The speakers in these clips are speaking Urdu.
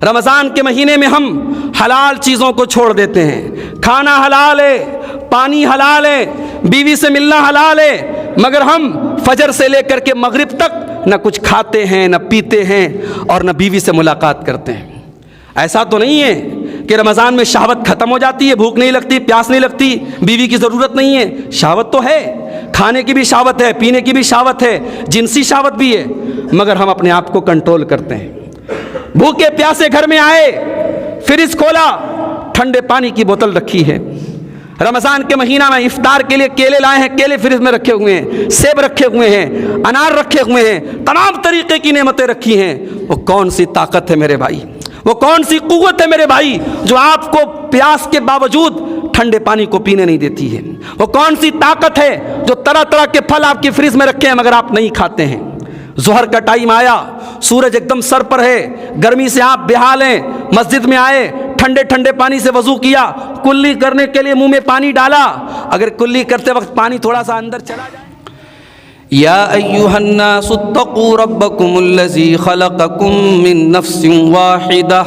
رمضان کے مہینے میں ہم حلال چیزوں کو چھوڑ دیتے ہیں. کھانا حلال ہے، پانی حلال ہے، بیوی سے ملنا حلال ہے، مگر ہم فجر سے لے کر کے مغرب تک نہ کچھ کھاتے ہیں، نہ پیتے ہیں، اور نہ بیوی سے ملاقات کرتے ہیں. ایسا تو نہیں ہے کہ رمضان میں شہوت ختم ہو جاتی ہے، بھوک نہیں لگتی، پیاس نہیں لگتی، بیوی کی ضرورت نہیں ہے. شہوت تو ہے، کھانے کی بھی شہوت ہے، پینے کی بھی شہوت ہے، جنسی شہوت بھی ہے، مگر ہم اپنے آپ کو کنٹرول کرتے ہیں. بھوکے پیاسے گھر میں آئے، فریج کھولا، ٹھنڈے پانی کی بوتل رکھی ہے. رمضان کے مہینہ میں افطار کے لیے کیلے لائے ہیں، کیلے فریج میں رکھے ہوئے ہیں، سیب رکھے ہوئے ہیں، انار رکھے ہوئے ہیں، تمام طریقے کی نعمتیں رکھی ہیں. وہ کون سی طاقت ہے میرے بھائی، وہ کون سی قوت ہے میرے بھائی جو آپ کو پیاس کے باوجود ٹھنڈے پانی کو پینے نہیں دیتی ہے؟ وہ کون سی طاقت ہے جو طرح طرح کے پھل آپ کی فریج میں رکھے ہیں مگر آپ نہیں کھاتے ہیں؟ ظہر کا ٹائم آیا، سورج ایک دم سر پر ہے، گرمی سے آپ بےحال ہیں، مسجد میں آئے، ٹھنڈے ٹھنڈے پانی سے وضو کیا، کلی کرنے کے لیے منہ میں پانی ڈالا، اگر کلی کرتے وقت پانی تھوڑا سا اندر چلا جائے. یا ایھا الناس اتقوا ربکم الذی خلقکم من نفس واحدہ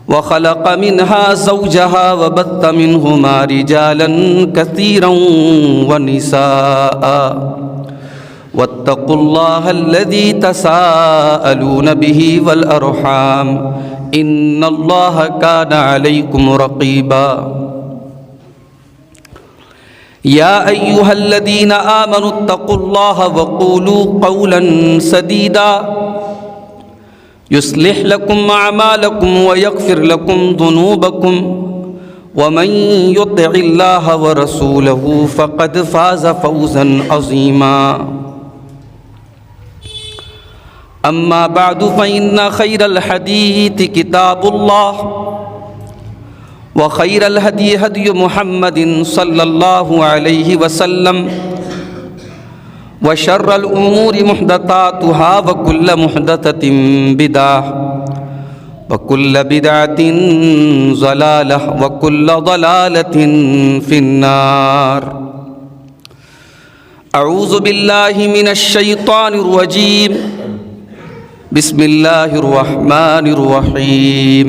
وخلق منها زوجها وبث منهما رجالا كثيرا ونساء واتقوا الله الذي تساءلون به والأرحام إن الله كان عليكم رقيبا. يا أيها الذين آمنوا اتقوا الله وقولوا قولا سديدا يصلح لكم أعمالكم ويغفر لكم ذنوبكم ومن يطع الله ورسوله فقد فاز فوزا عظيما. أما بعد فإن خير الحديث كتاب الله وخير الهدي هدي محمد صلى الله عليه وسلم وشر الأمور محدثاتها وكل محدثة بدعة وكل بدعة ضلالة وكل ضلالة في النار. أعوذ بالله من الشيطان الرجيم. بسم الله الرحمن الرحيم.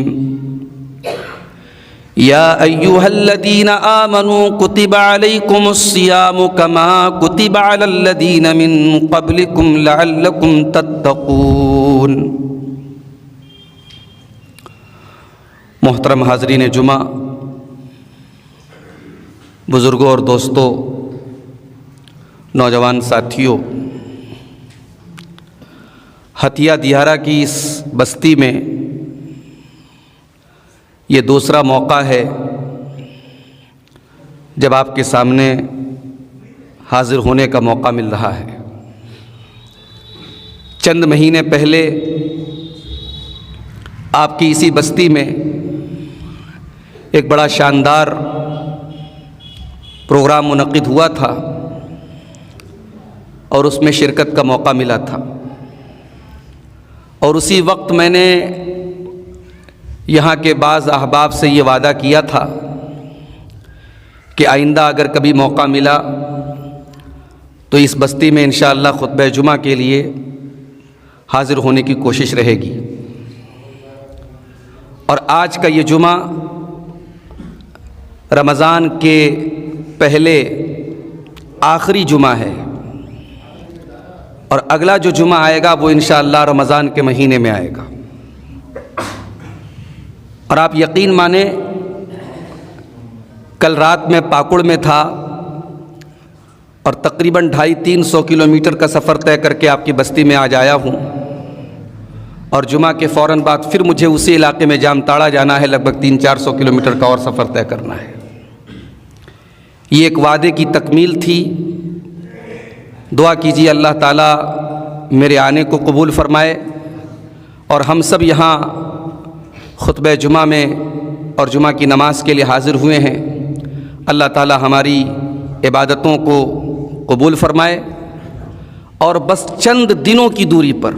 يا أيها الذين آمنوا كتب عليكم الصيام كما كتب على الذين من قبلكم لعلكم تتقون. محترم حاضرین جمعہ، بزرگوں اور دوستوں، نوجوان ساتھیوں، ہتھیہ دیارہ کی اس بستی میں یہ دوسرا موقع ہے جب آپ کے سامنے حاضر ہونے کا موقع مل رہا ہے. چند مہینے پہلے آپ کی اسی بستی میں ایک بڑا شاندار پروگرام منعقد ہوا تھا اور اس میں شرکت کا موقع ملا تھا، اور اسی وقت میں نے یہاں کے بعض احباب سے یہ وعدہ کیا تھا کہ آئندہ اگر کبھی موقع ملا تو اس بستی میں انشاءاللہ خطبہ جمعہ کے لیے حاضر ہونے کی کوشش رہے گی. اور آج کا یہ جمعہ رمضان کے پہلے آخری جمعہ ہے، اور اگلا جو جمعہ آئے گا وہ انشاءاللہ رمضان کے مہینے میں آئے گا. اور آپ یقین مانیں، کل رات میں پاکڑ میں تھا اور تقریباً 250-300 کلومیٹر کا سفر طے کر کے آپ کی بستی میں آج آیا ہوں، اور جمعہ کے فوراً بعد پھر مجھے اسی علاقے میں جام تاڑا جانا ہے، لگ بھگ 300-400 کلومیٹر کا اور سفر طے کرنا ہے. یہ ایک وعدے کی تکمیل تھی. دعا کیجیے اللہ تعالیٰ میرے آنے کو قبول فرمائے، اور ہم سب یہاں خطبہ جمعہ میں اور جمعہ کی نماز کے لیے حاضر ہوئے ہیں. اللہ تعالیٰ ہماری عبادتوں کو قبول فرمائے، اور بس چند دنوں کی دوری پر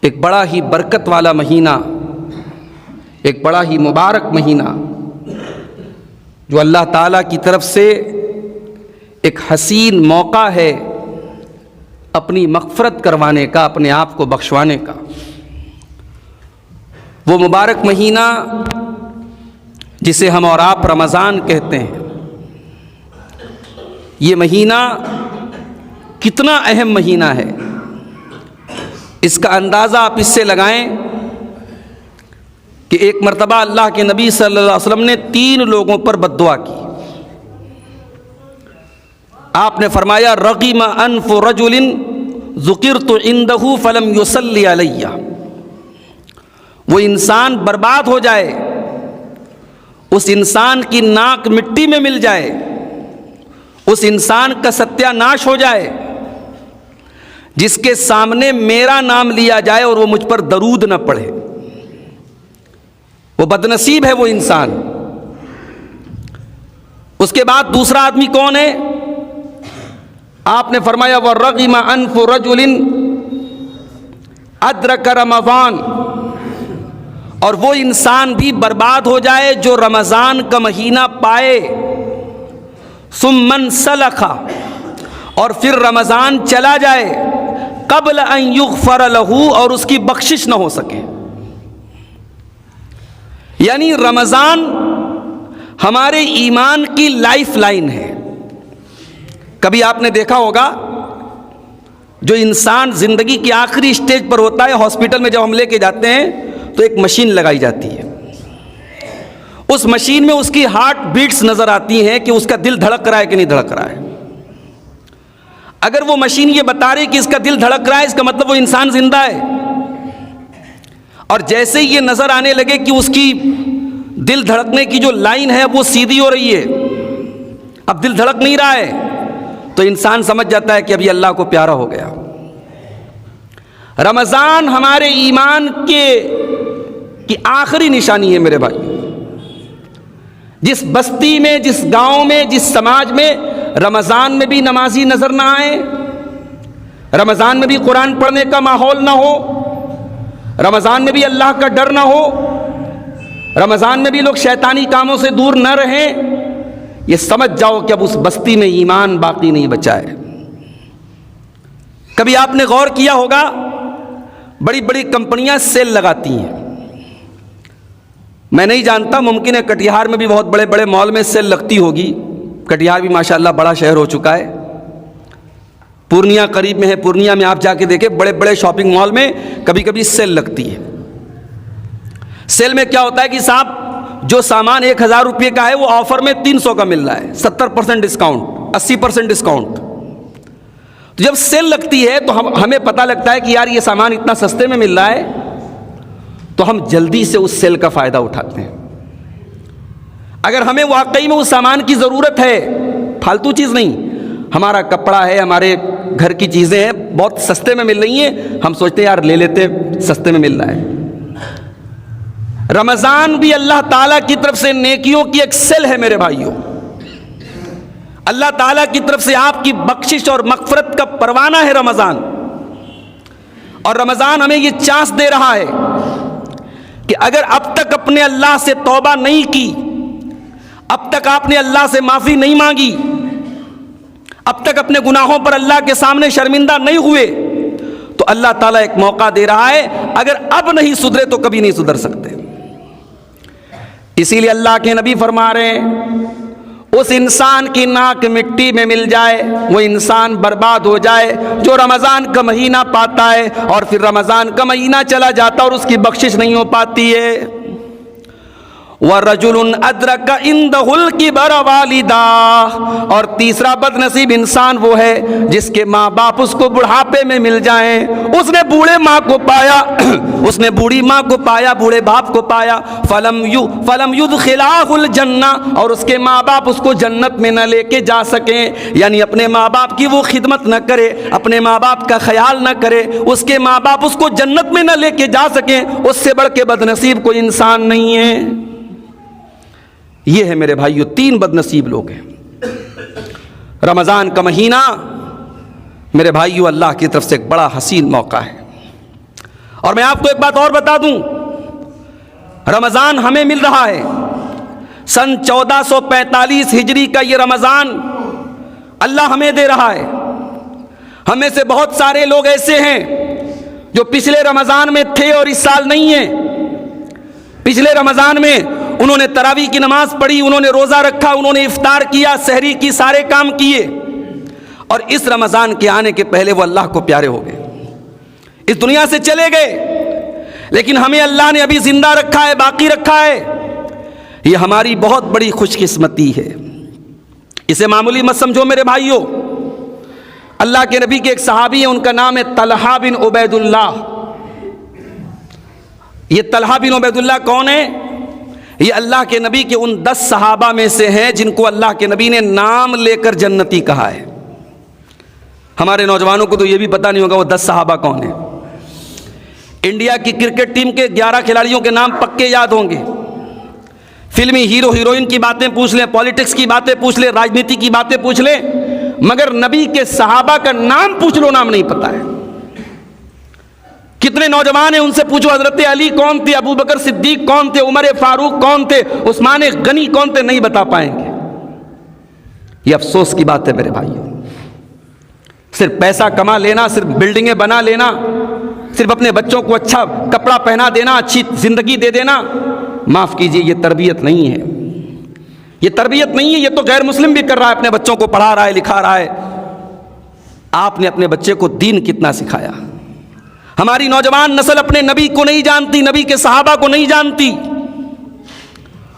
ایک بڑا ہی برکت والا مہینہ، ایک بڑا ہی مبارک مہینہ جو اللہ تعالیٰ کی طرف سے ایک حسین موقع ہے اپنی مغفرت کروانے کا، اپنے آپ کو بخشوانے کا. وہ مبارک مہینہ جسے ہم اور آپ رمضان کہتے ہیں، یہ مہینہ کتنا اہم مہینہ ہے، اس کا اندازہ آپ اس سے لگائیں کہ ایک مرتبہ اللہ کے نبی صلی اللہ علیہ وسلم نے 3 لوگوں پر بد دعا کی۔ آپ نے فرمایا رغم انف رجل ذکرت عنده فلم یصلی علی، وہ انسان برباد ہو جائے، اس انسان کی ناک مٹی میں مل جائے، اس انسان کا ستیہ ناش ہو جائے جس کے سامنے میرا نام لیا جائے اور وہ مجھ پر درود نہ پڑھے، وہ بدنصیب ہے وہ انسان۔ اس کے بعد دوسرا آدمی کون ہے؟ آپ نے فرمایا وَرَغِمَ أَنْفُ رَجُلٍ أَدْرَكَ رَمَضَانَ، اور وہ انسان بھی برباد ہو جائے جو رمضان کا مہینہ پائے، ثُمَّ انسلخ، اور پھر رمضان چلا جائے، قبل ان یغفر لہ، اور اس کی بخشش نہ ہو سکے۔ یعنی رمضان ہمارے ایمان کی لائف لائن ہے۔ کبھی آپ نے دیکھا ہوگا جو انسان زندگی کی آخری سٹیج پر ہوتا ہے، ہاسپٹل میں جب ہم لے کے جاتے ہیں تو ایک مشین لگائی جاتی ہے، اس مشین میں اس کی ہارٹ بیٹس نظر آتی ہیں کہ اس کا دل دھڑک رہا ہے کہ نہیں دھڑک رہا ہے۔ اگر وہ مشین یہ بتا رہی کہ اس کا دل دھڑک رہا ہے، اس کا مطلب وہ انسان زندہ ہے، اور جیسے یہ نظر آنے لگے کہ اس کی دل دھڑکنے کی جو لائن ہے وہ سیدھی ہو رہی ہے، اب دل دھڑک نہیں رہا ہے، تو انسان سمجھ جاتا ہے کہ ابھی اللہ کو پیارا ہو گیا۔ رمضان ہمارے ایمان کی آخری نشانی ہے میرے بھائی۔ جس بستی میں، جس گاؤں میں، جس سماج میں رمضان میں بھی نمازی نظر نہ آئے، رمضان میں بھی قرآن پڑھنے کا ماحول نہ ہو، رمضان میں بھی اللہ کا ڈر نہ ہو، رمضان میں بھی لوگ شیطانی کاموں سے دور نہ رہیں، یہ سمجھ جاؤ کہ اب اس بستی میں ایمان باقی نہیں بچا ہے۔ کبھی آپ نے غور کیا ہوگا بڑی بڑی کمپنیاں سیل لگاتی ہیں، میں نہیں جانتا، ممکن ہے کٹیہار میں بھی بہت بڑے بڑے مال میں سیل لگتی ہوگی، کٹیہار بھی ماشاءاللہ بڑا شہر ہو چکا ہے، پورنیہ قریب میں ہے، پورنیہ میں آپ جا کے دیکھیں بڑے بڑے شاپنگ مال میں کبھی کبھی سیل لگتی ہے۔ سیل میں کیا ہوتا ہے کہ صاحب جو سامان 1000 روپے کا ہے وہ آفر میں 300 کا مل رہا ہے، 70% ڈسکاؤنٹ، 80% ڈسکاؤنٹ۔ تو جب سیل لگتی ہے تو ہمیں پتہ لگتا ہے کہ یار یہ سامان اتنا سستے میں مل رہا ہے، تو ہم جلدی سے اس سیل کا فائدہ اٹھاتے ہیں۔ اگر ہمیں واقعی میں اس سامان کی ضرورت ہے، فالتو چیز نہیں، ہمارا کپڑا ہے، ہمارے گھر کی چیزیں ہیں، بہت سستے میں مل رہی ہیں، ہم سوچتے ہیں یار لے لیتے، سستے میں مل رہا ہے۔ رمضان بھی اللہ تعالیٰ کی طرف سے نیکیوں کی ایک سیل ہے میرے بھائیوں، اللہ تعالیٰ کی طرف سے آپ کی بخشش اور مغفرت کا پروانہ ہے رمضان۔ اور رمضان ہمیں یہ چانس دے رہا ہے کہ اگر اب تک اپنے اللہ سے توبہ نہیں کی، اب تک آپ نے اللہ سے معافی نہیں مانگی، اب تک اپنے گناہوں پر اللہ کے سامنے شرمندہ نہیں ہوئے، تو اللہ تعالیٰ ایک موقع دے رہا ہے، اگر اب نہیں سدھرے تو کبھی نہیں سدھر سکتے۔ اسی لیے اللہ کے نبی فرما رہے ہیں اس انسان کی ناک مٹی میں مل جائے، وہ انسان برباد ہو جائے جو رمضان کا مہینہ پاتا ہے اور پھر رمضان کا مہینہ چلا جاتا اور اس کی بخشش نہیں ہو پاتی ہے۔ وَرَجُلٌ أَدْرَكَ عِنْدَهُ الْكِبَرَ وَالِدَاهُ، اور تیسرا بد نصیب انسان وہ ہے جس کے ماں باپ اس کو بڑھاپے میں مل جائیں، اس نے بوڑھے ماں کو پایا، اس نے بوڑھی ماں کو پایا، بوڑھے باپ کو پایا، فَلَمْ يُدْخِلَاهُ الْجَنَّةَ، اور اس کے ماں باپ اس کو جنت میں نہ لے کے جا سکیں، یعنی اپنے ماں باپ کی وہ خدمت نہ کرے، اپنے ماں باپ کا خیال نہ کرے، اس کے ماں باپ اس کو جنت میں نہ لے کے جا سکیں، اس سے بڑھ کے بد نصیب کوئی انسان نہیں ہے۔ یہ ہے میرے بھائیو 3 بد نصیب لوگ ہیں۔ رمضان کا مہینہ میرے بھائیو اللہ کی طرف سے ایک بڑا حسین موقع ہے، اور میں آپ کو ایک بات اور بتا دوں، رمضان ہمیں مل رہا ہے سن 1445 ہجری کا، یہ رمضان اللہ ہمیں دے رہا ہے۔ ہمیں سے بہت سارے لوگ ایسے ہیں جو پچھلے رمضان میں تھے اور اس سال نہیں ہیں، پچھلے رمضان میں انہوں نے تراویح کی نماز پڑھی، انہوں نے روزہ رکھا، انہوں نے افطار کیا، سحری کی، سارے کام کیے، اور اس رمضان کے آنے کے پہلے وہ اللہ کو پیارے ہو گئے، اس دنیا سے چلے گئے، لیکن ہمیں اللہ نے ابھی زندہ رکھا ہے، باقی رکھا ہے، یہ ہماری بہت بڑی خوش قسمتی ہے۔ اسے معمولی مت سمجھو میرے بھائیوں۔ اللہ کے نبی کے ایک صحابی ہیں، ان کا نام ہے طلحہ بن عبید اللہ۔ یہ طلحہ بن عبید اللہ کون ہے؟ یہ اللہ کے نبی کے ان 10 صحابہ میں سے ہیں جن کو اللہ کے نبی نے نام لے کر جنتی کہا ہے۔ ہمارے نوجوانوں کو تو یہ بھی پتہ نہیں ہوگا وہ 10 صحابہ کون ہیں۔ انڈیا کی کرکٹ ٹیم کے 11 کھلاڑیوں کے نام پکے یاد ہوں گے۔ فلمی ہیرو ہیروئن کی باتیں پوچھ لیں، پالیٹکس کی باتیں پوچھ لیں، راجنیتی کی باتیں پوچھ لیں، مگر نبی کے صحابہ کا نام پوچھ لو، نام نہیں پتہ ہے۔ کتنے نوجوان ہیں، ان سے پوچھو حضرت علی کون تھے، ابو بکر صدیق کون تھے، عمر فاروق کون تھے، عثمان غنی کون تھے، نہیں بتا پائیں گے۔ یہ افسوس کی بات ہے میرے بھائیوں۔ صرف پیسہ کما لینا، صرف بلڈنگیں بنا لینا، صرف اپنے بچوں کو اچھا کپڑا پہنا دینا، اچھی زندگی دے دینا، معاف کیجئے یہ تربیت نہیں ہے، یہ تربیت نہیں ہے۔ یہ تو غیر مسلم بھی کر رہا ہے، اپنے بچوں کو پڑھا رہا ہے، لکھا رہا ہے۔ آپ نے اپنے بچے کو دین کتنا سکھایا؟ ہماری نوجوان نسل اپنے نبی کو نہیں جانتی، نبی کے صحابہ کو نہیں جانتی،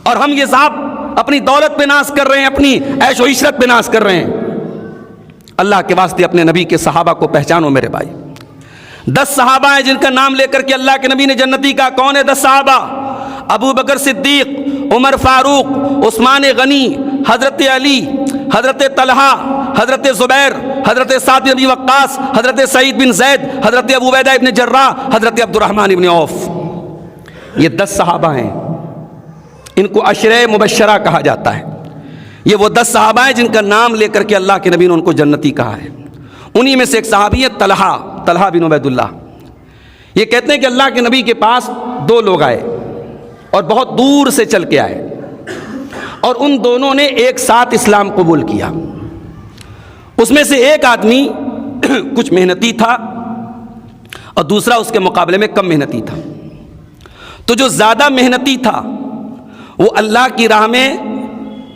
اور ہم یہ صاحب اپنی دولت پہ ناز کر رہے ہیں، اپنی عیش و عشرت پہ ناز کر رہے ہیں۔ اللہ کے واسطے اپنے نبی کے صحابہ کو پہچانو میرے بھائی۔ 10 صحابہ ہیں جن کا نام لے کر کے اللہ کے نبی نے جنتی کہا۔ کون ہے 10 صحابہ؟ ابو بکر صدیق، عمر فاروق، عثمان غنی، حضرت علی، حضرت طلحہ، حضرت زبیر، حضرت سعد بن ابی وقاص، حضرت سعید بن زید، حضرت ابو عبیدہ بن جراح، حضرت عبد الرحمن بن عوف۔ یہ 10 صحابہ ہیں، ان کو عشرہ مبشرہ کہا جاتا ہے۔ یہ وہ 10 صحابہ ہیں جن کا نام لے کر کے اللہ کے نبی نے ان کو جنتی کہا ہے۔ انہی میں سے ایک صحابی ہے طلحہ بن عبید اللہ۔ یہ کہتے ہیں کہ اللہ کے نبی کے پاس 2 لوگ آئے اور بہت دور سے چل کے آئے، اور ان دونوں نے ایک ساتھ اسلام قبول کیا۔ اس میں سے ایک آدمی کچھ محنتی تھا اور دوسرا اس کے مقابلے میں کم محنتی تھا۔ تو جو زیادہ محنتی تھا وہ اللہ کی راہ میں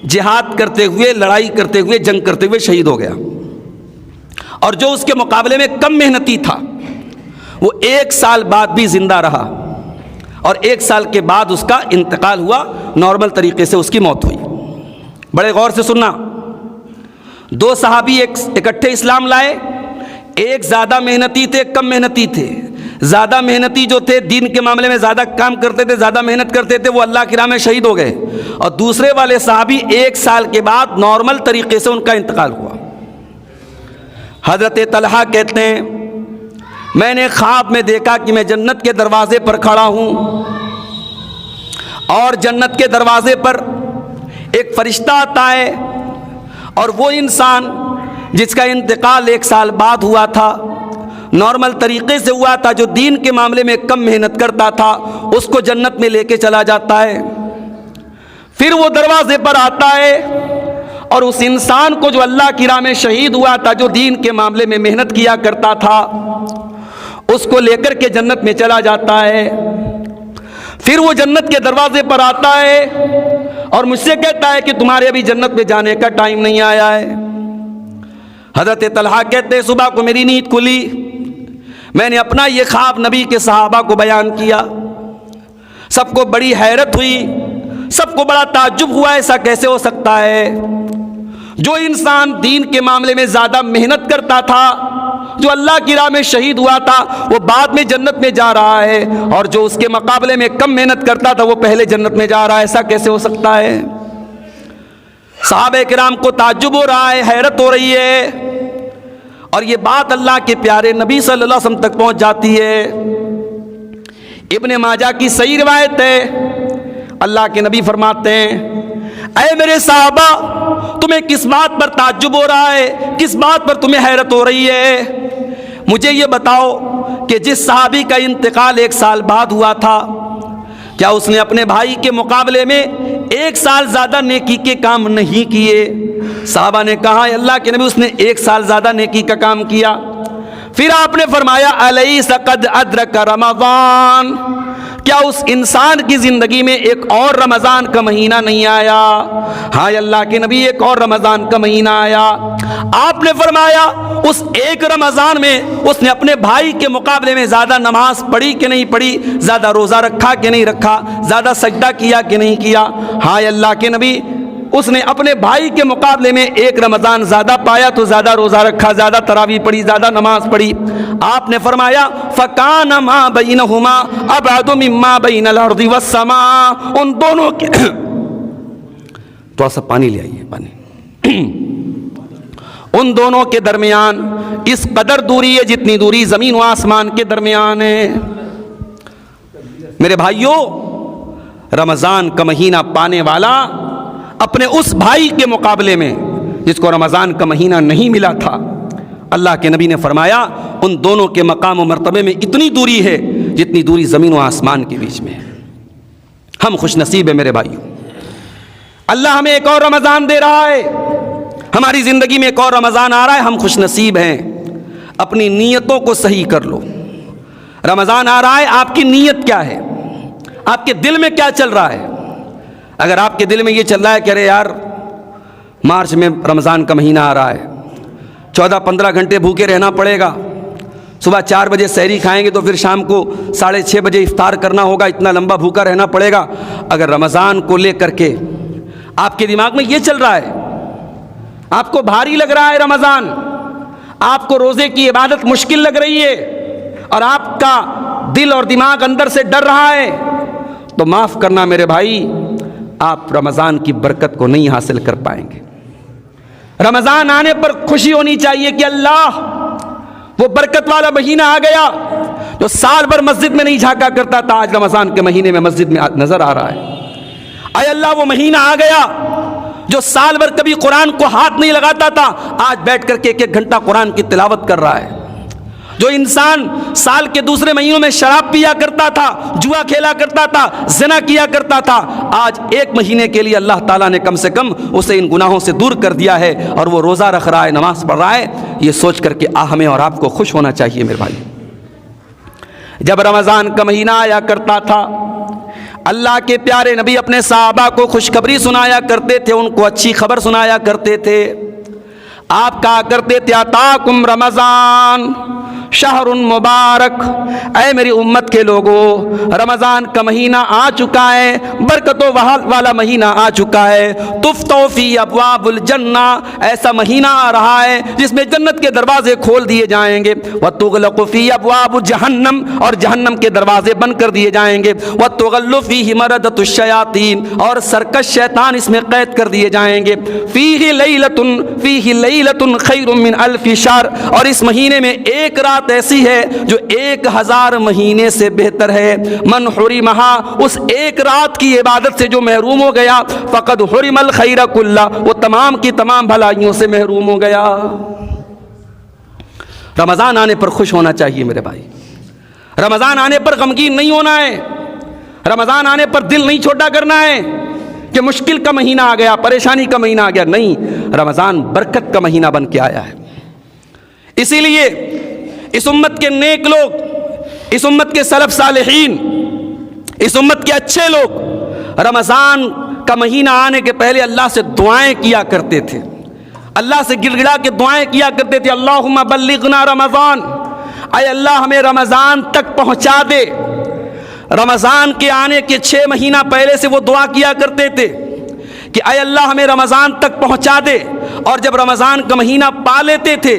جہاد کرتے ہوئے، لڑائی کرتے ہوئے، جنگ کرتے ہوئے شہید ہو گیا، اور جو اس کے مقابلے میں کم محنتی تھا وہ 1 سال بعد بھی زندہ رہا، اور 1 سال کے بعد اس کا انتقال ہوا، نارمل طریقے سے اس کی موت ہوئی۔ بڑے غور سے سننا، 2 صحابی اکٹھے اسلام لائے، ایک زیادہ محنتی تھے، کم محنتی تھے۔ زیادہ محنتی جو تھے، دین کے معاملے میں زیادہ کام کرتے تھے، زیادہ محنت کرتے تھے، وہ اللہ کی راہ میں شہید ہو گئے، اور دوسرے والے صحابی 1 سال کے بعد نارمل طریقے سے ان کا انتقال ہوا۔ حضرت طلحہ کہتے ہیں میں نے خواب میں دیکھا کہ میں جنت کے دروازے پر کھڑا ہوں، اور جنت کے دروازے پر ایک فرشتہ آتا ہے، اور وہ انسان جس کا انتقال 1 سال بعد ہوا تھا، نارمل طریقے سے ہوا تھا، جو دین کے معاملے میں کم محنت کرتا تھا، اس کو جنت میں لے کے چلا جاتا ہے۔ پھر وہ دروازے پر آتا ہے اور اس انسان کو جو اللہ کی راہ میں شہید ہوا تھا، جو دین کے معاملے میں محنت کیا کرتا تھا، اس کو لے کر کے جنت میں چلا جاتا ہے۔ پھر وہ جنت کے دروازے پر آتا ہے اور مجھ سے کہتا ہے کہ تمہارے ابھی جنت میں جانے کا ٹائم نہیں آیا ہے۔ حضرت طلحہ کہتے ہیں صبح کو میری نیند کھلی، میں نے اپنا یہ خواب نبی کے صحابہ کو بیان کیا، سب کو بڑی حیرت ہوئی، سب کو بڑا تعجب ہوا، ایسا کیسے ہو سکتا ہے؟ جو انسان دین کے معاملے میں زیادہ محنت کرتا تھا، جو اللہ کی راہ میں شہید ہوا تھا، وہ بعد میں جنت میں جا رہا ہے، اور جو اس کے مقابلے میں کم محنت کرتا تھا وہ پہلے جنت میں جا رہا ہے، ایسا کیسے ہو سکتا ہے؟ صحابہ کرام کو تعجب ہو رہا ہے، حیرت ہو رہی ہے، اور یہ بات اللہ کے پیارے نبی صلی اللہ علیہ وسلم تک پہنچ جاتی ہے۔ ابن ماجہ کی صحیح روایت ہے، اللہ کے نبی فرماتے ہیں اے میرے صحابہ، تمہیں کس بات پر تعجب ہو رہا ہے، کس بات پر تمہیں حیرت ہو رہی ہے؟ مجھے یہ بتاؤ کہ جس صحابی کا انتقال 1 سال بعد ہوا تھا، کیا اس نے اپنے بھائی کے مقابلے میں 1 سال زیادہ نیکی کے کام نہیں کیے؟ صحابہ نے کہا اللہ کے نبی، اس نے 1 سال زیادہ نیکی کا کام کیا۔ پھر آپ نے فرمایا الیس قد ادرک رمضان، کیا اس انسان کی زندگی میں ایک اور رمضان کا مہینہ نہیں آیا؟ ہاں اللہ کے نبی، ایک اور رمضان کا مہینہ آیا۔ آپ نے فرمایا اس ایک رمضان میں اس نے اپنے بھائی کے مقابلے میں زیادہ نماز پڑھی کہ نہیں پڑھی، زیادہ روزہ رکھا کہ نہیں رکھا، زیادہ سجدہ کیا کہ نہیں کیا؟ ہاں اللہ کے نبی، اس نے اپنے بھائی کے مقابلے میں ایک رمضان زیادہ پایا تو زیادہ روزہ رکھا، زیادہ تراویح پڑھی، زیادہ نماز پڑھی۔ آپ نے فرمایا فَكَانَ مَا بَيْنَهُمَا أَبْعَدُ مِمَّا بَيْنَ الْأَرْضِ وَالسَّمَاءِ، ان دونوں کے تھوڑا سا پانی لے آئیے، پانی ان دونوں کے درمیان اس قدر دوری ہے جتنی دوری زمین و آسمان کے درمیان ہے۔ میرے بھائیوں، رمضان کا مہینہ پانے والا اپنے اس بھائی کے مقابلے میں جس کو رمضان کا مہینہ نہیں ملا تھا، اللہ کے نبی نے فرمایا ان دونوں کے مقام و مرتبے میں اتنی دوری ہے جتنی دوری زمین و آسمان کے بیچ میں ہے۔ ہم خوش نصیب ہیں میرے بھائیوں، اللہ ہمیں ایک اور رمضان دے رہا ہے، ہماری زندگی میں ایک اور رمضان آ رہا ہے، ہم خوش نصیب ہیں۔ اپنی نیتوں کو صحیح کر لو۔ رمضان آ رہا ہے، آپ کی نیت کیا ہے؟ آپ کے دل میں کیا چل رہا ہے؟ اگر آپ کے دل میں یہ چل رہا ہے کہ ارے یار مارچ میں رمضان کا مہینہ آ رہا ہے، 14-15 گھنٹے بھوکے رہنا پڑے گا، صبح 4 بجے سحری کھائیں گے تو پھر شام کو 6:30 بجے افطار کرنا ہوگا، اتنا لمبا بھوکا رہنا پڑے گا، اگر رمضان کو لے کر کے آپ کے دماغ میں یہ چل رہا ہے، آپ کو بھاری لگ رہا ہے رمضان، آپ کو روزے کی عبادت مشکل لگ رہی ہے اور آپ کا دل اور دماغ اندر سے ڈر رہا ہے، تو معاف کرنا میرے بھائی، آپ رمضان کی برکت کو نہیں حاصل کر پائیں گے۔ رمضان آنے پر خوشی ہونی چاہیے کہ اللہ وہ برکت والا مہینہ آ گیا جو سال بھر مسجد میں نہیں جھانکا کرتا تھا، آج رمضان کے مہینے میں مسجد میں نظر آ رہا ہے۔ اے اللہ وہ مہینہ آ گیا جو سال بھر کبھی قرآن کو ہاتھ نہیں لگاتا تھا، آج بیٹھ کر کے 1-1 گھنٹہ قرآن کی تلاوت کر رہا ہے۔ جو انسان سال کے دوسرے مہینوں میں شراب پیا کرتا تھا، جوا کھیلا کرتا تھا، زنا کیا کرتا تھا، آج 1 مہینے کے لیے اللہ تعالیٰ نے کم سے کم اسے ان گناہوں سے دور کر دیا ہے اور وہ روزہ رکھ رہا ہے، نماز پڑھ رہا ہے۔ یہ سوچ کر کے ہمیں اور آپ کو خوش ہونا چاہیے میرے بھائی۔ جب رمضان کا مہینہ آیا کرتا تھا، اللہ کے پیارے نبی اپنے صحابہ کو خوشخبری سنایا کرتے تھے، ان کو اچھی خبر سنایا کرتے تھے۔ آپ کہا کرتے تھے اتاکم رمضان شہر مبارک، اے میری امت کے لوگوں، رمضان کا مہینہ آ چکا ہے، برکتوں والا مہینہ آ چکا ہے، تفتح فی ابواب الجنہ، ایسا مہینہ آ رہا ہے جس میں جنت کے دروازے کھول دیے جائیں گے، وتغلق فی ابواب جہنم، اور جہنم کے دروازے بند کر دیے جائیں گے، وتغل فیہ مردۃ الشیاطین، اور سرکش شیطان اس میں قید کر دیے جائیں گے، فیہ لیلۃ خیر من الف شہر، اور اس مہینے میں ایک رات ایسی ہے جو 1000 مہینے سے بہتر ہے۔ من حرمہا، اس ایک رات کی عبادت سے جو محروم ہو گیا، فقد حرم الخیر کلہ، وہ تمام کی تمام بھلائیوں سے محروم ہو گیا۔ رمضان آنے پر خوش ہونا چاہیے میرے بھائی، رمضان آنے پر غمگین نہیں ہونا ہے، رمضان آنے پر دل نہیں چھوٹا کرنا ہے کہ مشکل کا مہینہ آ گیا، پریشانی کا مہینہ آ گیا، نہیں، رمضان برکت کا مہینہ بن کے آیا ہے۔ اسی لیے اس امت کے نیک لوگ، اس امت کے سلف صالحین، اس امت کے اچھے لوگ رمضان کا مہینہ آنے کے پہلے اللہ سے دعائیں کیا کرتے تھے، اللہ سے گڑ گڑا کے دعائیں کیا کرتے تھے، اللہم بلغنا رمضان، اے اللہ ہمیں رمضان تک پہنچا دے۔ رمضان کے آنے کے 6 مہینہ پہلے سے وہ دعا کیا کرتے تھے کہ اے اللہ ہمیں رمضان تک پہنچا دے، اور جب رمضان کا مہینہ پا لیتے تھے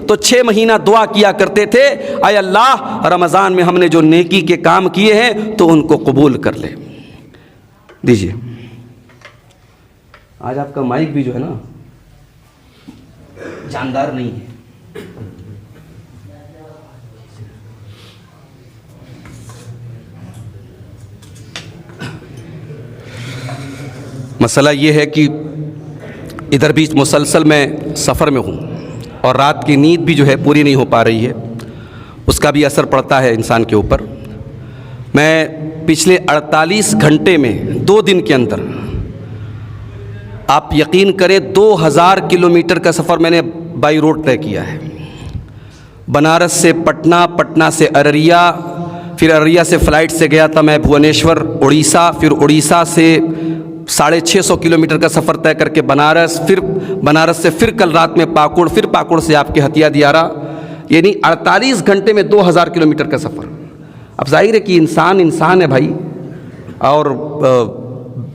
تو 6 مہینہ دعا کیا کرتے تھے، اے اللہ رمضان میں ہم نے جو نیکی کے کام کیے ہیں تو ان کو قبول کر لے۔ دیجیے، آج آپ کا مائک بھی جو ہے نا جاندار نہیں ہے۔ مسئلہ یہ ہے کہ ادھر بھی مسلسل میں سفر میں ہوں اور رات کی نیند بھی جو ہے پوری نہیں ہو پا رہی ہے، اس کا بھی اثر پڑتا ہے انسان کے اوپر۔ میں پچھلے 48 گھنٹے میں 2 دن کے اندر، آپ یقین کریں 2000 کلومیٹر کا سفر میں نے بائی روڈ طے کیا ہے، بنارس سے پٹنہ، پٹنہ سے ارریہ، پھر ارریہ سے فلائٹ سے گیا تھا میں بھونیشور اڑیسہ، پھر اڑیسہ سے 650 کلومیٹر کا سفر طے کر کے بنارس، پھر بنارس سے پھر کل رات میں پاکڑ، پھر پاکڑ سے آپ کے ہتھیا دیارہ، یعنی 48 گھنٹے میں 2000 کلومیٹر کا سفر۔ اب ظاہر ہے کہ انسان ہے بھائی، اور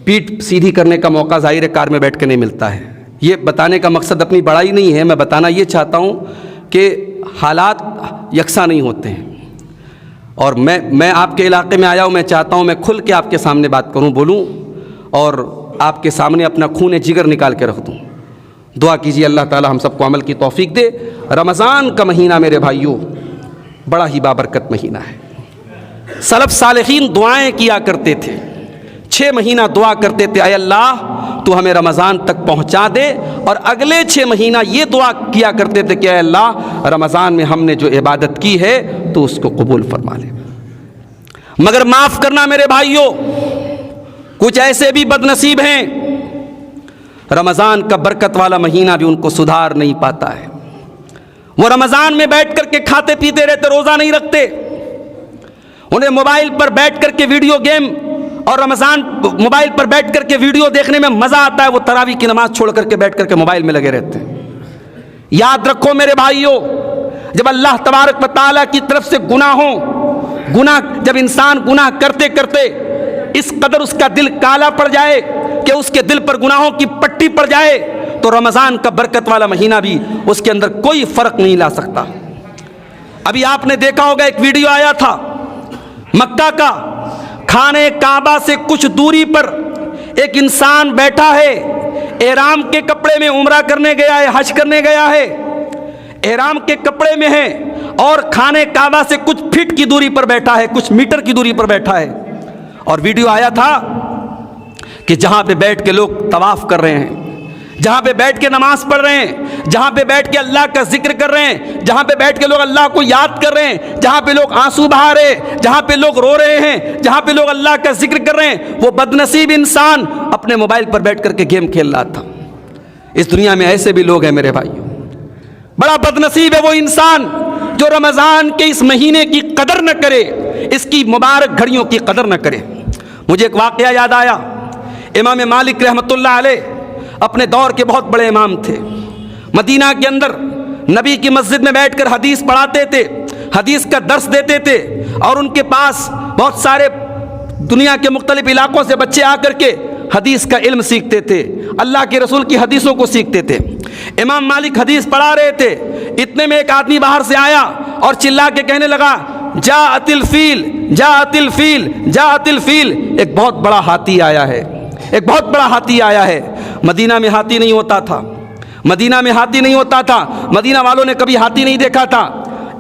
پیٹھ سیدھی کرنے کا موقع ظاہر ہے کار میں بیٹھ کے نہیں ملتا ہے۔ یہ بتانے کا مقصد اپنی بڑائی نہیں ہے، میں بتانا یہ چاہتا ہوں کہ حالات یکساں نہیں ہوتے ہیں، اور میں آپ کے علاقے میں آیا ہوں، میں چاہتا ہوں میں کھل کے آپ کے سامنے بات کروں، بولوں، اور آپ کے سامنے اپنا خون جگر نکال کے رکھ دوں۔ دعا کیجیے اللہ تعالی ہم سب کو عمل کی توفیق دے۔ رمضان کا مہینہ میرے بھائیوں بڑا ہی بابرکت مہینہ ہے۔ سلف صالحین دعائیں کیا کرتے تھے، 6 مہینہ دعا کرتے تھے، اے اللہ تو ہمیں رمضان تک پہنچا دے، اور اگلے 6 مہینہ یہ دعا کیا کرتے تھے کہ اے اللہ رمضان میں ہم نے جو عبادت کی ہے تو اس کو قبول فرما لے۔ مگر معاف کرنا میرے بھائیوں، کچھ ایسے بھی بد نصیب ہیں رمضان کا برکت والا مہینہ بھی ان کو سدھار نہیں پاتا ہے۔ وہ رمضان میں بیٹھ کر کے کھاتے پیتے رہتے، روزہ نہیں رکھتے، انہیں موبائل پر بیٹھ کر کے ویڈیو گیم اور رمضان موبائل پر بیٹھ کر کے ویڈیو دیکھنے میں مزہ آتا ہے، وہ تراویح کی نماز چھوڑ کر کے بیٹھ کر کے موبائل میں لگے رہتے ہیں۔ یاد رکھو میرے بھائیوں، جب اللہ تبارک و تعالیٰ کی طرف سے جب انسان گناہ کرتے کرتے اس قدر اس کا دل کالا پڑ جائے کہ اس کے دل پر گناہوں کی پٹی پڑ جائے، تو رمضان کا برکت والا مہینہ بھی اس کے اندر کوئی فرق نہیں لا سکتا۔ ابھی آپ نے دیکھا ہوگا ایک ویڈیو آیا تھا مکہ کا، خانے کعبہ سے کچھ دوری پر ایک انسان بیٹھا ہے، احرام کے کپڑے میں عمرہ کرنے گیا ہے، حج کرنے گیا ہے، احرام کے کپڑے میں ہے، اور خانے کعبہ سے کچھ فٹ کی دوری پر بیٹھا ہے، کچھ میٹر کی دوری پر بیٹھا ہے، اور ویڈیو آیا تھا کہ جہاں پہ بیٹھ کے لوگ طواف کر رہے ہیں، جہاں پہ بیٹھ کے نماز پڑھ رہے ہیں، جہاں پہ بیٹھ کے اللہ کا ذکر کر رہے ہیں، جہاں پہ بیٹھ کے لوگ اللہ کو یاد کر رہے ہیں، جہاں پہ لوگ آنسو بہا رہے ہیں، جہاں پہ لوگ رو رہے ہیں، جہاں پہ لوگ اللہ کا ذکر کر رہے ہیں، وہ بد نصیب انسان اپنے موبائل پر بیٹھ کر کے گیم کھیل رہا تھا۔ اس دنیا میں ایسے بھی لوگ ہیں میرے بھائیوں، بڑا بد نصیب ہے وہ انسان جو رمضان کے اس مہینے کی قدر نہ کرے، اس کی مبارک گھڑیوں کی قدر نہ کرے۔ مجھے ایک واقعہ یاد آیا، امام مالک رحمۃ اللہ علیہ اپنے دور کے بہت بڑے امام تھے، مدینہ کے اندر نبی کی مسجد میں بیٹھ کر حدیث پڑھاتے تھے، حدیث کا درس دیتے تھے، اور ان کے پاس بہت سارے دنیا کے مختلف علاقوں سے بچے آ کر کے حدیث کا علم سیکھتے تھے، اللہ کے رسول کی حدیثوں کو سیکھتے تھے۔ امام مالک حدیث پڑھا رہے تھے، اتنے میں ایک آدمی باہر سے آیا اور چلا کے کہنے لگا جاءت الفیل جاءت الفیل جاءت الفیل، ایک بہت بڑا ہاتھی آیا ہے، ایک بہت بڑا ہاتھی آیا ہے۔ مدینہ میں ہاتھی نہیں ہوتا تھا، مدینہ میں ہاتھی نہیں ہوتا تھا، مدینہ والوں نے کبھی ہاتھی نہیں دیکھا تھا۔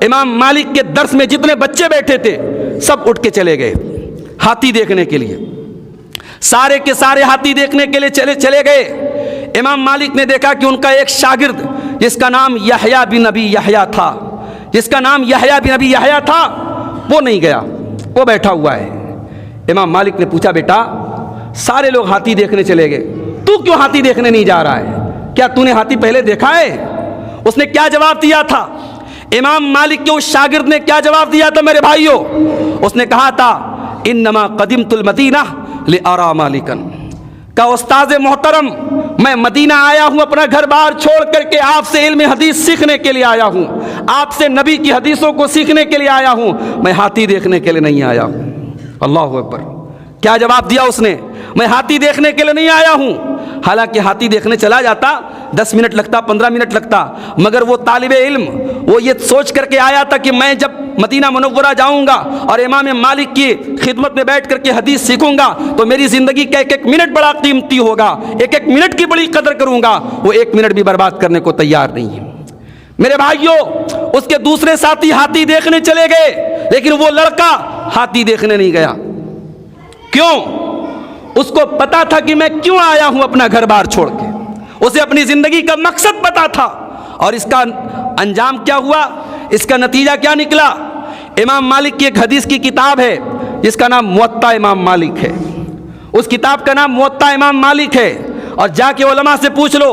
امام مالک کے درس میں جتنے بچے بیٹھے تھے سب اٹھ کے چلے گئے ہاتھی دیکھنے کے لیے، سارے کے سارے ہاتھی دیکھنے کے لیے چلے گئے۔ امام مالک نے دیکھا کہ ان کا ایک شاگرد جس کا نام یحییٰ بن ابی یحییٰ تھا، جس کا نام یحییٰ بن ابی یحییٰ تھا، وہ نہیں گیا، وہ بیٹھا ہوا ہے۔ امام مالک نے پوچھا بیٹا سارے لوگ ہاتھی دیکھنے چلے گئے، تو کیوں ہاتھی دیکھنے نہیں جا رہا ہے؟ کیا تو نے ہاتھی پہلے دیکھا ہے؟ اس نے کیا جواب دیا تھا؟ امام مالک کے اس شاگرد نے کیا جواب دیا تھا میرے بھائیوں؟ اس نے کہا تھا انما قدمت المدینہ لارا مالکا، کہ استاذ محترم میں مدینہ آیا ہوں، اپنا گھر بار چھوڑ کر کے آپ سے علم حدیث سیکھنے کے لیے آیا ہوں، آپ سے نبی کی حدیثوں کو سیکھنے کے لیے آیا ہوں، میں ہاتھی دیکھنے کے لیے نہیں آیا ہوں۔ اللہ اکبر! کیا جواب دیا اس نے؟ میں ہاتھی دیکھنے کے لیے نہیں آیا ہوں۔ حالانکہ ہاتھی دیکھنے چلا جاتا 10 منٹ لگتا، 15 منٹ لگتا، مگر وہ طالب علم وہ یہ سوچ کر کے آیا تھا کہ میں جب مدینہ منورہ جاؤں گا اور امام مالک کی خدمت میں بیٹھ کر کے حدیث سیکھوں گا تو میری زندگی کا ایک ایک منٹ بڑا قیمتی ہوگا، ایک ایک منٹ کی بڑی قدر کروں گا۔ وہ ایک منٹ بھی برباد کرنے کو تیار نہیں ہے۔ میرے بھائیوں، اس کے دوسرے ساتھی ہاتھی دیکھنے چلے گئے، لیکن وہ لڑکا ہاتھی دیکھنے نہیں گیا۔ کیوں؟ اس کو پتا تھا کہ میں کیوں آیا ہوں اپنا گھر بار چھوڑ کے، اسے اپنی زندگی کا مقصد پتا تھا، اور اس کا انجام کیا ہوا، اس کا نتیجہ کیا نکلا؟ امام مالک کی ایک حدیث کی کتاب ہے جس کا نام موطا امام مالک ہے، اس کتاب کا نام موطا امام مالک ہے، اور جا کے علماء سے پوچھ لو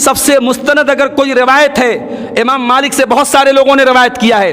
سب سے مستند اگر کوئی روایت ہے, امام مالک سے بہت سارے لوگوں نے روایت کیا ہے,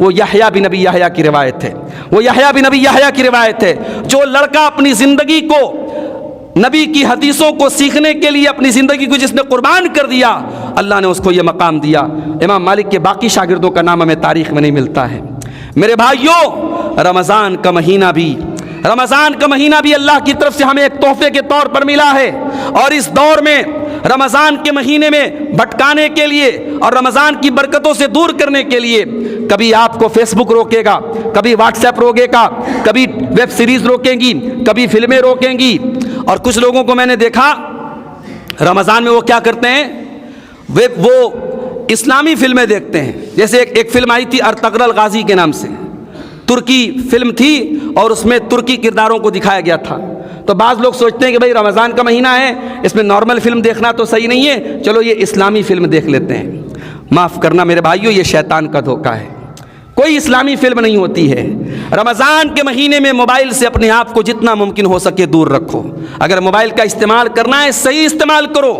وہ یحییٰ بن نبی یحییٰ کی روایت ہے. وہ یحییٰ بن نبی یحییٰ کی روایت ہے. جو لڑکا اپنی زندگی کو نبی کی حدیثوں کو سیکھنے کے لیے اپنی زندگی کو جس نے قربان کر دیا, اللہ نے اس کو یہ مقام دیا. امام مالک کے باقی شاگردوں کا نام ہمیں تاریخ میں نہیں ملتا ہے. میرے بھائیوں, رمضان کا مہینہ بھی اللہ کی طرف سے ہمیں ایک تحفے کے طور پر ملا ہے. اور اس دور میں رمضان کے مہینے میں بھٹکانے کے لیے اور رمضان کی برکتوں سے دور کرنے کے لیے کبھی آپ کو فیس بک روکے گا, کبھی واٹس ایپ روکے گا, کبھی ویب سیریز روکیں گی, کبھی فلمیں روکیں گی. اور کچھ لوگوں کو میں نے دیکھا رمضان میں وہ کیا کرتے ہیں, وہ اسلامی فلمیں دیکھتے ہیں. جیسے ایک فلم آئی تھی ارطغرل غازی کے نام سے, ترکی فلم تھی اور اس میں ترکی کرداروں کو دکھایا گیا تھا. تو بعض لوگ سوچتے ہیں کہ بھائی رمضان کا مہینہ ہے, اس میں نارمل فلم دیکھنا تو صحیح نہیں ہے, چلو یہ اسلامی فلم دیکھ لیتے ہیں. معاف کرنا میرے بھائیوں, یہ شیطان کا دھوکہ ہے. کوئی اسلامی فلم نہیں ہوتی ہے. رمضان کے مہینے میں موبائل سے اپنے آپ کو جتنا ممکن ہو سکے دور رکھو. اگر موبائل کا استعمال کرنا ہے صحیح استعمال کرو.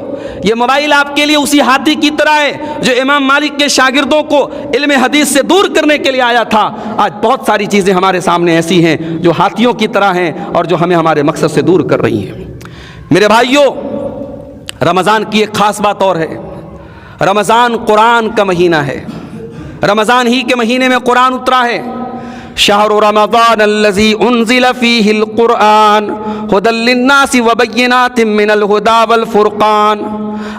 یہ موبائل آپ کے لیے اسی ہاتھی کی طرح ہے جو امام مالک کے شاگردوں کو علم حدیث سے دور کرنے کے لیے آیا تھا. آج بہت ساری چیزیں ہمارے سامنے ایسی ہیں جو ہاتھیوں کی طرح ہیں اور جو ہمیں ہمارے مقصد سے دور کر رہی ہیں. میرے بھائیوں, رمضان کی ایک خاص بات اور ہے. رمضان قرآن کا مہینہ ہے. رمضان ہی کے مہینے میں قرآن اترا ہے. شہر رمضان الذی انزل فیہ القرآن ھدی للناس وبینات من الھدی والفرقان.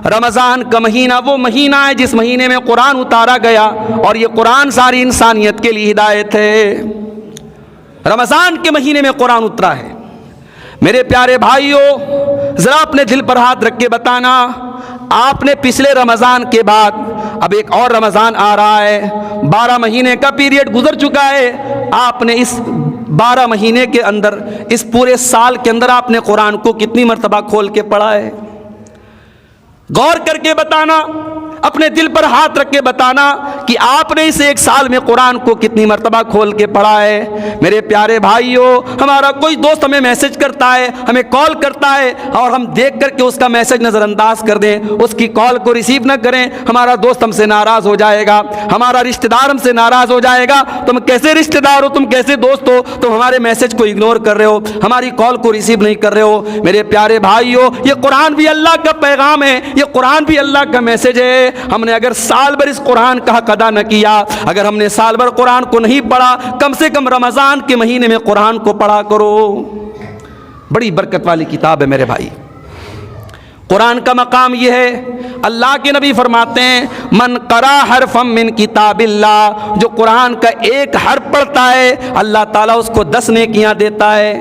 رمضان کا مہینہ وہ مہینہ ہے جس مہینے میں قرآن اتارا گیا اور یہ قرآن ساری انسانیت کے لیے ہدایت ہے. رمضان کے مہینے میں قرآن اترا ہے. میرے پیارے بھائیوں, ذرا اپنے دل پر ہاتھ رکھ کے بتانا, آپ نے پچھلے رمضان کے بعد اب ایک اور رمضان آ رہا ہے. 12 مہینے کا پیریڈ گزر چکا ہے. آپ نے اس 12 مہینے کے اندر, اس پورے سال کے اندر آپ نے قرآن کو کتنی مرتبہ کھول کے پڑھا ہے؟ غور کر کے بتانا, اپنے دل پر ہاتھ رکھ کے بتانا کہ آپ نے اس ایک سال میں قرآن کو کتنی مرتبہ کھول کے پڑھا ہے. میرے پیارے بھائیوں, ہمارا کوئی دوست ہمیں میسج کرتا ہے, ہمیں کال کرتا ہے اور ہم دیکھ کر کے اس کا میسج نظر انداز کر دیں, اس کی کال کو ریسیو نہ کریں, ہمارا دوست ہم سے ناراض ہو جائے گا, ہمارا رشتہ دار ہم سے ناراض ہو جائے گا. تم کیسے رشتہ دار ہو, تم کیسے دوست ہو, تم ہمارے میسج کو اگنور کر رہے ہو, ہماری کال کو ریسیو نہیں کر رہے ہو. میرے پیارے بھائیوں, یہ قرآن بھی اللہ کا پیغام ہے, یہ قرآن بھی اللہ کا میسج ہے. ہم نے اگر سال بھر اس قرآن کا حق ادا نہ کیا, اگر ہم نے سال بھر قرآن کو نہیں پڑھا, کم سے کم رمضان کے مہینے میں قرآن کو پڑھا کرو. بڑی برکت والی کتاب ہے میرے بھائی. قرآن کا مقام یہ ہے, اللہ کے نبی فرماتے ہیں من قرأ حرفا من کتاب اللہ, جو قرآن کا ایک حرف پڑھتا ہے اللہ تعالیٰ اس کو 10 نیکیاں دیتا ہے.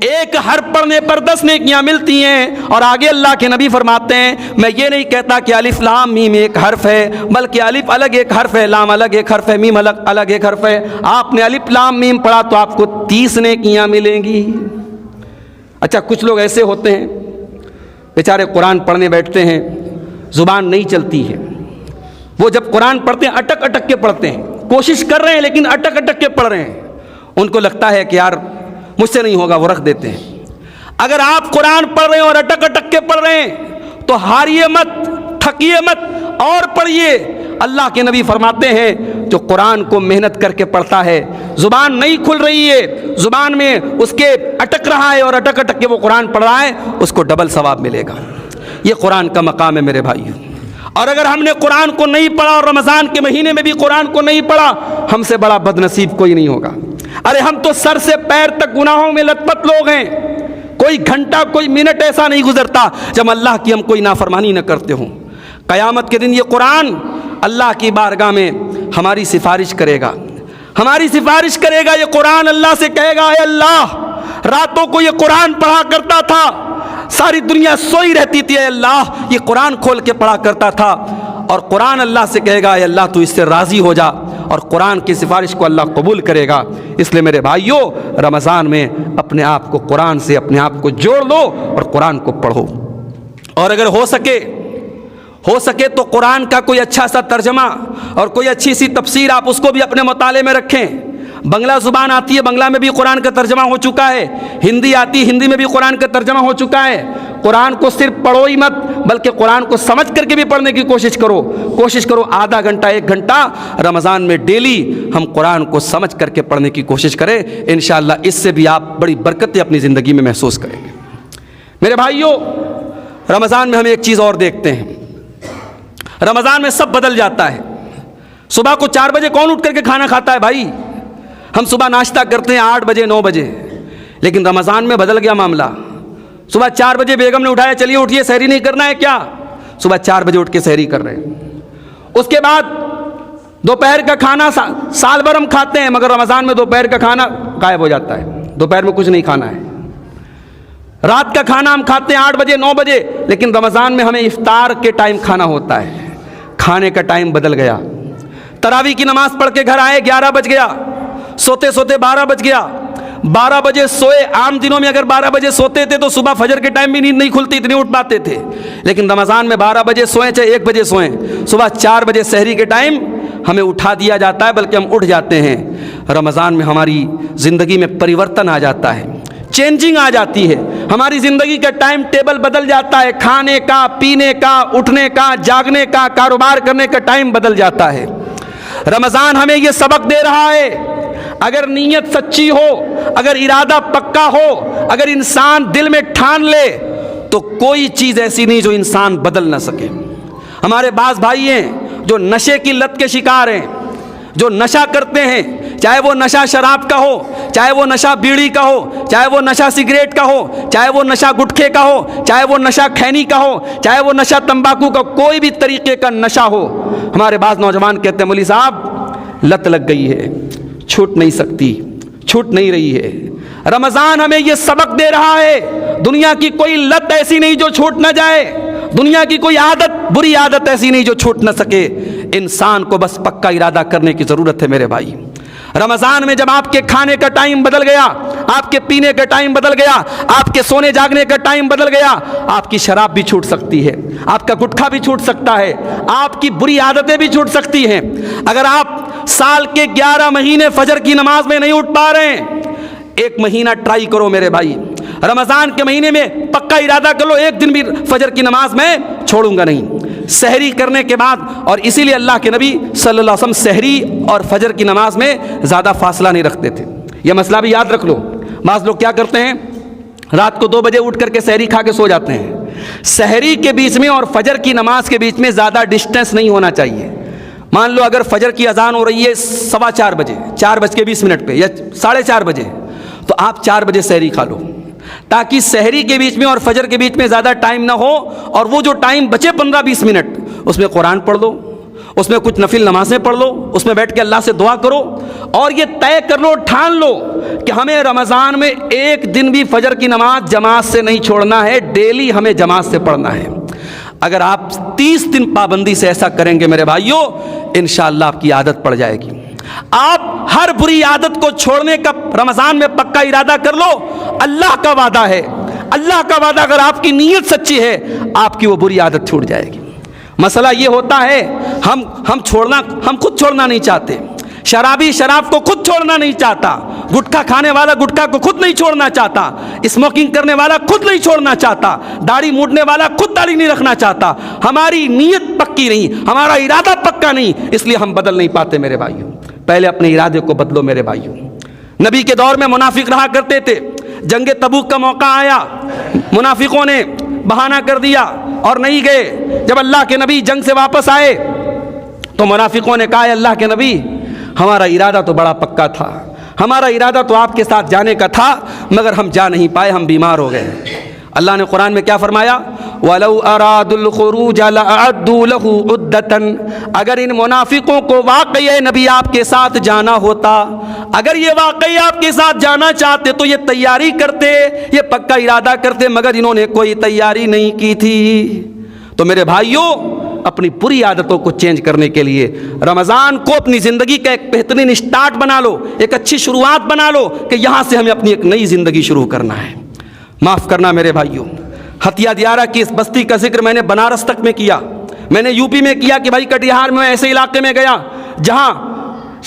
ایک حرف پڑھنے پر 10 نیکیاں ملتی ہیں. اور آگے اللہ کے نبی فرماتے ہیں میں یہ نہیں کہتا کہ الف لام میم ایک حرف ہے, بلکہ الف الگ ایک حرف ہے, لام الگ ایک حرف ہے, میم الگ ایک حرف ہے. آپ نے الف لام میم پڑھا تو آپ کو 30 نیکیاں ملیں گی. اچھا, کچھ لوگ ایسے ہوتے ہیں بیچارے قرآن پڑھنے بیٹھتے ہیں, زبان نہیں چلتی ہے. وہ جب قرآن پڑھتے ہیں اٹک اٹک کے پڑھتے ہیں, کوشش کر رہے ہیں لیکن اٹک اٹک کے پڑھ رہے ہیں. ان کو لگتا ہے کہ یار مجھ سے نہیں ہوگا, وہ رکھ دیتے ہیں. اگر آپ قرآن پڑھ رہے ہیں اور اٹک اٹک کے پڑھ رہے ہیں تو ہاریے مت, تھکیے مت, اور پڑھیے. اللہ کے نبی فرماتے ہیں جو قرآن کو محنت کر کے پڑھتا ہے, زبان نہیں کھل رہی ہے, زبان میں اس کے اٹک رہا ہے اور اٹک اٹک کے وہ قرآن پڑھ رہا ہے, اس کو ڈبل ثواب ملے گا. یہ قرآن کا مقام ہے میرے بھائیوں. اور اگر ہم نے قرآن کو نہیں پڑھا اور رمضان کے مہینے میں بھی قرآن کو نہیں پڑھا, ہم سے بڑا بد نصیب کوئی نہیں ہوگا. ارے ہم تو سر سے پیر تک گناہوں میں لت پت لوگ ہیں. کوئی گھنٹہ کوئی منٹ ایسا نہیں گزرتا جب اللہ کی ہم کوئی نافرمانی نہ کرتے ہوں. قیامت کے دن یہ قرآن اللہ کی بارگاہ میں ہماری سفارش کرے گا, ہماری سفارش کرے گا. یہ قرآن اللہ سے کہے گا اے اللہ, راتوں کو یہ قرآن پڑھا کرتا تھا, ساری دنیا سوئی رہتی تھی, اے اللہ یہ قرآن کھول کے پڑھا کرتا تھا. اور قرآن اللہ سے کہے گا اے اللہ تو اس سے راضی ہو جا, اور قرآن کی سفارش کو اللہ قبول کرے گا. اس لیے میرے بھائیوں, رمضان میں اپنے آپ کو قرآن سے اپنے آپ کو جوڑ لو اور قرآن کو پڑھو. اور اگر ہو سکے تو قرآن کا کوئی اچھا سا ترجمہ اور کوئی اچھی سی تفسیر آپ اس کو بھی اپنے مطالعے میں رکھیں. بنگلہ زبان آتی ہے، بنگلہ میں بھی قرآن کا ترجمہ ہو چکا ہے، ہندی آتی ہے، ہندی میں بھی قرآن کا ترجمہ ہو چکا ہے۔ قرآن کو صرف پڑھو ہی مت، بلکہ قرآن کو سمجھ کر کے بھی پڑھنے کی کوشش کرو۔ آدھا گھنٹہ 1 گھنٹہ رمضان میں ڈیلی ہم قرآن کو سمجھ کر کے پڑھنے کی کوشش کریں، انشاءاللہ اس سے بھی آپ بڑی برکتیں اپنی زندگی میں محسوس کریں گے۔ میرے بھائیوں، رمضان میں ہم ایک چیز اور دیکھتے ہیں، رمضان میں سب بدل جاتا ہے۔ صبح کو 4 بجے کون اٹھ کر کے کھانا کھاتا ہے بھائی؟ ہم صبح ناشتہ کرتے ہیں 8 بجے 9 بجے، لیکن رمضان میں بدل گیا معاملہ۔ صبح 4 بجے بیگم نے اٹھایا، چلیے اٹھیے سحری نہیں کرنا ہے کیا؟ صبح 4 بجے اٹھ کے سحری کر رہے ہیں۔ اس کے بعد دوپہر کا کھانا سال بھر ہم کھاتے ہیں، مگر رمضان میں دوپہر کا کھانا غائب ہو جاتا ہے، دوپہر میں کچھ نہیں کھانا ہے۔ رات کا کھانا ہم کھاتے ہیں 8 بجے 9 بجے، لیکن رمضان میں ہمیں افطار کے ٹائم کھانا ہوتا ہے، کھانے کا ٹائم بدل گیا۔ تراویح کی نماز پڑھ کے گھر آئے 11 بج گیا، سوتے سوتے 12 بج گیا، 12 بجے سوئے۔ عام دنوں میں اگر 12 بجے سوتے تھے تو صبح فجر کے ٹائم بھی نیند نہیں کھلتی، اتنے اٹھ پاتے تھے، لیکن رمضان میں 12 بجے سوئیں چاہے 1 بجے سوئیں، صبح 4 بجے سحری کے ٹائم ہمیں اٹھا دیا جاتا ہے، بلکہ ہم اٹھ جاتے ہیں۔ رمضان میں ہماری زندگی میں پریورتن آ جاتا ہے، چینجنگ آ جاتی ہے، ہماری زندگی کا ٹائم ٹیبل بدل جاتا ہے، کھانے کا، پینے کا، اٹھنے کا، جاگنے کا، کاروبار کرنے کا ٹائم بدل جاتا ہے۔ رمضان ہمیں یہ سبق دے رہا ہے، اگر نیت سچی ہو، اگر ارادہ پکا ہو، اگر انسان دل میں ٹھان لے تو کوئی چیز ایسی نہیں جو انسان بدل نہ سکے۔ ہمارے بعض بھائی ہیں جو نشے کی لت کے شکار ہیں، جو نشہ کرتے ہیں، چاہے وہ نشہ شراب کا ہو، چاہے وہ نشہ بیڑی کا ہو، چاہے وہ نشہ سگریٹ کا ہو، چاہے وہ نشہ گٹکے کا ہو، چاہے وہ نشہ کھینی کا ہو، چاہے وہ نشہ تمباکو کا، کوئی بھی طریقے کا نشہ ہو۔ ہمارے بعض نوجوان کہتے ہیں مولوی صاحب لت لگ گئی ہے، چھوٹ نہیں سکتی، چھوٹ نہیں رہی ہے۔ رمضان ہمیں یہ سبق دے رہا ہے، دنیا کی کوئی لت ایسی نہیں جو چھوٹ نہ جائے، دنیا کی کوئی عادت، بری عادت ایسی نہیں جو چھوٹ نہ سکے۔ انسان کو بس پکا ارادہ کرنے کی ضرورت ہے میرے بھائی۔ رمضان میں جب آپ کے کھانے کا ٹائم بدل گیا، آپ کے پینے کا ٹائم بدل گیا، آپ کے سونے جاگنے کا ٹائم بدل گیا، آپ کی شراب بھی چھوٹ سکتی ہے، آپ کا گٹکا بھی چھوٹ سکتا ہے، آپ کی بری عادتیں بھی چھوٹ سکتی ہیں۔ اگر آپ سال کے 11 مہینے فجر کی نماز میں نہیں اٹھ پا رہے ہیں، 1 مہینہ ٹرائی کرو میرے بھائی، رمضان کے مہینے میں پکا ارادہ کر لو، 1 دن بھی فجر کی نماز میں چھوڑوں گا نہیں۔ سحری کرنے کے بعد، اور اسی لیے اللہ کے نبی صلی اللہ علیہ وسلم سحری اور فجر کی نماز میں زیادہ فاصلہ نہیں رکھتے تھے، یہ مسئلہ بھی یاد رکھ لو۔ بعض لوگ کیا کرتے ہیں، رات کو 2 بجے اٹھ کر کے سحری کھا کے سو جاتے ہیں۔ سحری کے بیچ میں اور فجر کی نماز کے بیچ میں زیادہ ڈسٹینس نہیں ہونا چاہیے۔ مان لو اگر فجر کی اذان ہو رہی ہے 4:15 بجے، 4:20 پہ یا 4:30 بجے، تو آپ 4 بجے سحری کھا لو، تاکہ سحری کے بیچ میں اور فجر کے بیچ میں زیادہ ٹائم نہ ہو، اور وہ جو ٹائم بچے 15-20 منٹ اس میں قرآن پڑھ لو، اس میں کچھ نفل نمازیں پڑھ لو، اس میں بیٹھ کے اللہ سے دعا کرو، اور یہ طے کر لو، ٹھان لو کہ ہمیں رمضان میں 1 دن بھی فجر کی نماز جماعت سے نہیں چھوڑنا ہے، ڈیلی ہمیں جماعت سے پڑھنا ہے۔ اگر آپ 30 دن پابندی سے ایسا کریں گے میرے بھائیوں، انشاءاللہ آپ کی عادت پڑ جائے گی۔ آپ ہر بری عادت کو چھوڑنے کا رمضان میں پکا ارادہ کر لو، اللہ کا وعدہ ہے، اللہ کا وعدہ، اگر آپ کی نیت سچی ہے آپ کی وہ بری عادت چھوٹ جائے گی۔ مسئلہ یہ ہوتا ہے ہم خود چھوڑنا نہیں چاہتے، شرابی شراب کو خود چھوڑنا نہیں چاہتا، گٹکا کھانے والا گٹکا کو خود نہیں چھوڑنا چاہتا، اسموکنگ کرنے والا خود نہیں چھوڑنا چاہتا، داڑھی موڑنے والا خود داڑھی نہیں رکھنا چاہتا۔ ہماری نیت پکی نہیں، ہمارا ارادہ پکا نہیں، اس لیے ہم بدل نہیں پاتے میرے بھائیوں۔ پہلے اپنے ارادے کو بدلو میرے بھائیوں۔ نبی کے دور میں منافق رہا کرتے تھے، جنگ تبوک کا موقع آیا، منافقوں نے بہانہ کر دیا اور نہیں گئے۔ جب اللہ کے نبی جنگ سے واپس آئے تو منافقوں نے کہا، اللہ کے نبی ہمارا ارادہ تو بڑا پکا تھا، ہمارا ارادہ تو آپ کے ساتھ جانے کا تھا، مگر ہم جا نہیں پائے، ہم بیمار ہو گئے۔ اللہ نے قرآن میں کیا فرمایا، وَلَوْ أَرَادُوا الْخُرُوجَ لَأَعَدُّوا لَهُ عُدَّةً، اگر ان منافقوں کو واقعی نبی آپ کے ساتھ جانا ہوتا، اگر یہ واقعی آپ کے ساتھ جانا چاہتے تو یہ تیاری کرتے، یہ پکا ارادہ کرتے، مگر انہوں نے کوئی تیاری نہیں کی تھی۔ تو میرے بھائیوں، اپنی بری عادتوں کو چینج کرنے کے لیے رمضان کو اپنی زندگی کا ایک بہترین سٹارٹ بنا لو، ایک اچھی شروعات بنا لو کہ یہاں سے ہمیں اپنی ایک نئی زندگی شروع کرنا ہے۔ معاف کرنا میرے بھائیوں، ہتھیا دیارہ کی اس بستی کا ذکر میں نے بنارس تک میں کیا، میں نے یو پی میں کیا کہ بھائی کٹیہار میں ایسے علاقے میں گیا جہاں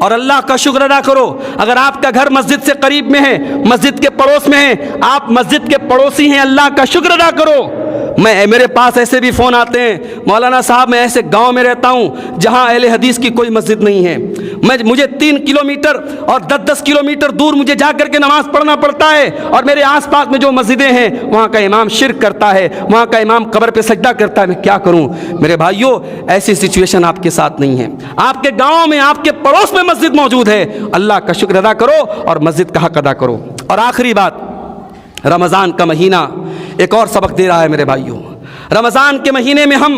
اور اللہ کا شکر ادا کرو۔ اگر آپ کا گھر مسجد سے قریب میں ہے، مسجد کے پڑوس میں ہے، آپ مسجد کے پڑوسی ہیں، اللہ کا شکر ادا کرو۔ میرے پاس ایسے بھی فون آتے ہیں، مولانا صاحب میں ایسے گاؤں میں رہتا ہوں جہاں اہل حدیث کی کوئی مسجد نہیں ہے، مجھے 3 کلومیٹر اور 10 کلومیٹر دور مجھے جا کر کے نماز پڑھنا پڑتا ہے، اور میرے آس پاس میں جو مسجدیں ہیں وہاں کا امام شرک کرتا ہے، وہاں کا امام قبر پہ سجدہ کرتا ہے، میں کیا کروں؟ میرے بھائیوں، ایسی سچویشن آپ کے ساتھ نہیں ہے۔ آپ کے گاؤں میں، آپ کے پڑوس میں مسجد موجود ہے، اللہ کا شکر ادا کرو اور مسجد کا حق ادا کرو۔ اور آخری بات، رمضان کا مہینہ ایک اور سبق دے رہا ہے میرے بھائیوں۔ رمضان کے مہینے میں ہم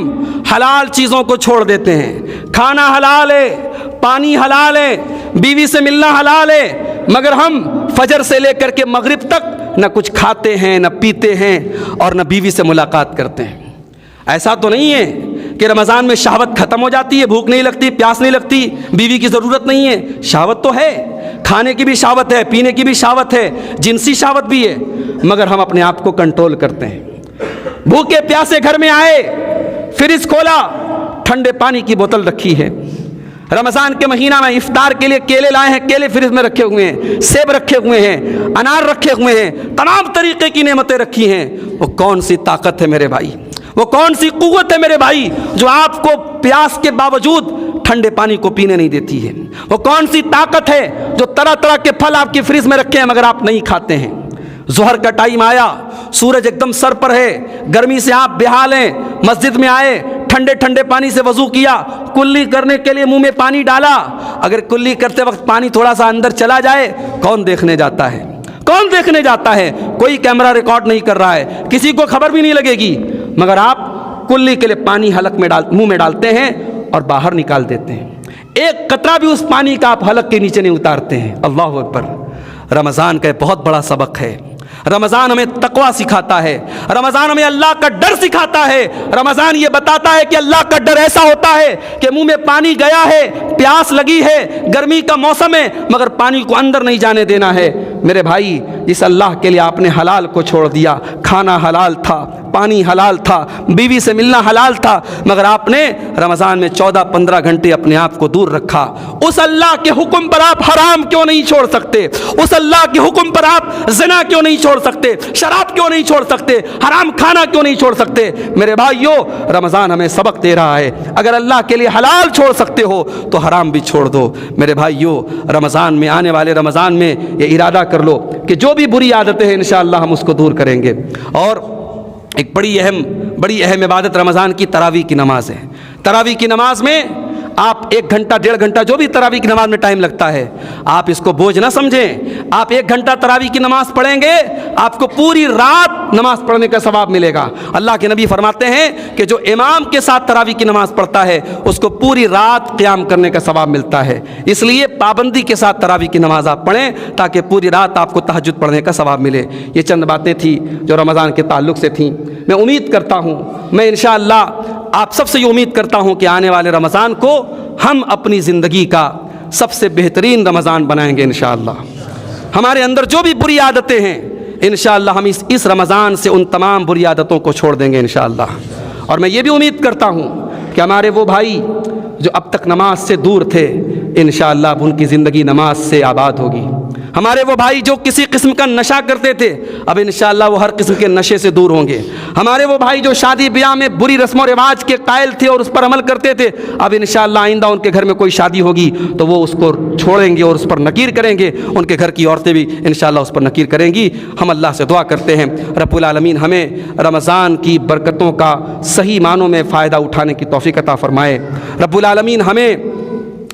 حلال چیزوں کو چھوڑ دیتے ہیں۔ کھانا حلال ہے، پانی حلال ہے، بیوی سے ملنا حلال ہے، مگر ہم فجر سے لے کر کے مغرب تک نہ کچھ کھاتے ہیں، نہ پیتے ہیں، اور نہ بیوی سے ملاقات کرتے ہیں۔ ایسا تو نہیں ہے کہ رمضان میں شہوت ختم ہو جاتی ہے، بھوک نہیں لگتی، پیاس نہیں لگتی، بیوی کی ضرورت نہیں ہے۔ شہوت تو ہے، کھانے کی بھی شہوت ہے، پینے کی بھی شہوت ہے، جنسی شہوت بھی ہے، مگر ہم اپنے آپ کو کنٹرول کرتے ہیں۔ بھوکے پیاسے گھر میں آئے، فریج کھولا، ٹھنڈے پانی کی بوتل رکھی ہے۔ رمضان کے مہینہ میں افطار کے لیے کیلے لائے ہیں، کیلے فریج میں رکھے ہوئے ہیں، سیب رکھے ہوئے ہیں، انار رکھے ہوئے ہیں، تمام طریقے کی نعمتیں رکھی ہیں۔ وہ کون سی طاقت ہے میرے بھائی، وہ کون سی قوت ہے میرے بھائی جو آپ کو پیاس کے باوجود ٹھنڈے پانی کو پینے نہیں دیتی ہے؟ وہ کون سی طاقت ہے جو طرح طرح کے پھل آپ کی فریج میں رکھے ہیں مگر آپ نہیں کھاتے ہیں؟ ظہر کا ٹائم آیا، سورج ایک دم سر پر ہے، گرمی سے آپ بےحال ہیں، مسجد میں آئے، ٹھنڈے ٹھنڈے پانی سے وضو کیا، کلی کرنے کے لیے منہ میں پانی ڈالا۔ اگر کلی کرتے وقت پانی تھوڑا سا اندر چلا جائے، کون دیکھنے جاتا ہے؟ کون دیکھنے جاتا ہے؟ کوئی کیمرہ ریکارڈ نہیں کر رہا ہے، کسی کو خبر بھی نہیں لگے گی، مگر آپ کلی کے لیے پانی حلق میں منہ میں ڈالتے ہیں اور باہر نکال دیتے ہیں۔ ایک قطرہ بھی اس پانی کا آپ حلق کے نیچے نہیں اتارتے ہیں۔ اللہ اکبر! رمضان کا بہت بڑا سبق ہے۔ رمضان ہمیں تقویٰ سکھاتا ہے، رمضان ہمیں اللہ کا ڈر سکھاتا ہے، رمضان یہ بتاتا ہے کہ اللہ کا ڈر ایسا ہوتا ہے کہ منہ میں پانی گیا ہے، پیاس لگی ہے، گرمی کا موسم ہے، مگر پانی کو اندر نہیں جانے دینا ہے۔ میرے بھائی، جس اللہ کے لیے آپ نے حلال کو چھوڑ دیا، کھانا حلال تھا، پانی حلال تھا، بیوی سے ملنا حلال تھا، مگر آپ نے رمضان میں 14-15 گھنٹے اپنے آپ کو دور رکھا۔ اس اللہ کے حکم پر آپ حرام کیوں نہیں چھوڑ سکتے؟ اس اللہ کے حکم پر آپ زنا کیوں نہیں چھوڑ سکتے؟ شراب کیوں نہیں چھوڑ سکتے؟ حرام کھانا کیوں نہیں چھوڑ سکتے؟ میرے بھائیو، رمضان ہمیں سبق دے رہا ہے، اگر اللہ کے لیے حلال چھوڑ سکتے ہو تو حرام بھی چھوڑ دو۔ میرے بھائیو، رمضان میں، آنے والے رمضان میں یہ ارادہ کر لو کہ جو بھی بری عادتیں ہیں انشاءاللہ ہم اس کو دور کریں گے۔ اور ایک بڑی اہم عبادت رمضان کی تراویح کی نماز ہے۔ تراویح کی نماز میں آپ 1 گھنٹہ 1.5 گھنٹہ جو بھی تراویح کی نماز میں ٹائم لگتا ہے، آپ اس کو بوجھ نہ سمجھیں۔ آپ 1 گھنٹہ تراویح کی نماز پڑھیں گے، آپ کو پوری رات نماز پڑھنے کا ثواب ملے گا۔ اللہ کے نبی فرماتے ہیں کہ جو امام کے ساتھ تراویح کی نماز پڑھتا ہے اس کو پوری رات قیام کرنے کا ثواب ملتا ہے۔ اس لیے پابندی کے ساتھ تراویح کی نماز آپ پڑھیں تاکہ پوری رات آپ کو تہجد پڑھنے کا ثواب ملے۔ یہ چند باتیں تھیں جو رمضان کے تعلق سے تھیں۔ میں امید کرتا ہوں، میں انشاءاللہ آپ سب سے یہ امید کرتا ہوں کہ آنے والے رمضان کو ہم اپنی زندگی کا سب سے بہترین رمضان بنائیں گے انشاءاللہ۔ ہمارے اندر جو بھی بری عادتیں ہیں انشاءاللہ ہم اس رمضان سے ان تمام بری عادتوں کو چھوڑ دیں گے انشاءاللہ۔ اور میں یہ بھی امید کرتا ہوں کہ ہمارے وہ بھائی جو اب تک نماز سے دور تھے انشاءاللہ اب ان کی زندگی نماز سے آباد ہوگی۔ ہمارے وہ بھائی جو کسی قسم کا نشہ کرتے تھے اب انشاءاللہ وہ ہر قسم کے نشے سے دور ہوں گے۔ ہمارے وہ بھائی جو شادی بیاہ میں بری رسم و رواج کے قائل تھے اور اس پر عمل کرتے تھے اب انشاءاللہ آئندہ ان کے گھر میں کوئی شادی ہوگی تو وہ اس کو چھوڑیں گے اور اس پر نکیر کریں گے، ان کے گھر کی عورتیں بھی انشاءاللہ اس پر نکیر کریں گی۔ ہم اللہ سے دعا کرتے ہیں رب العالمین ہمیں رمضان کی برکتوں کا صحیح معنوں میں فائدہ اٹھانے کی توفیق عطا فرمائے۔ رب العالمین ہمیں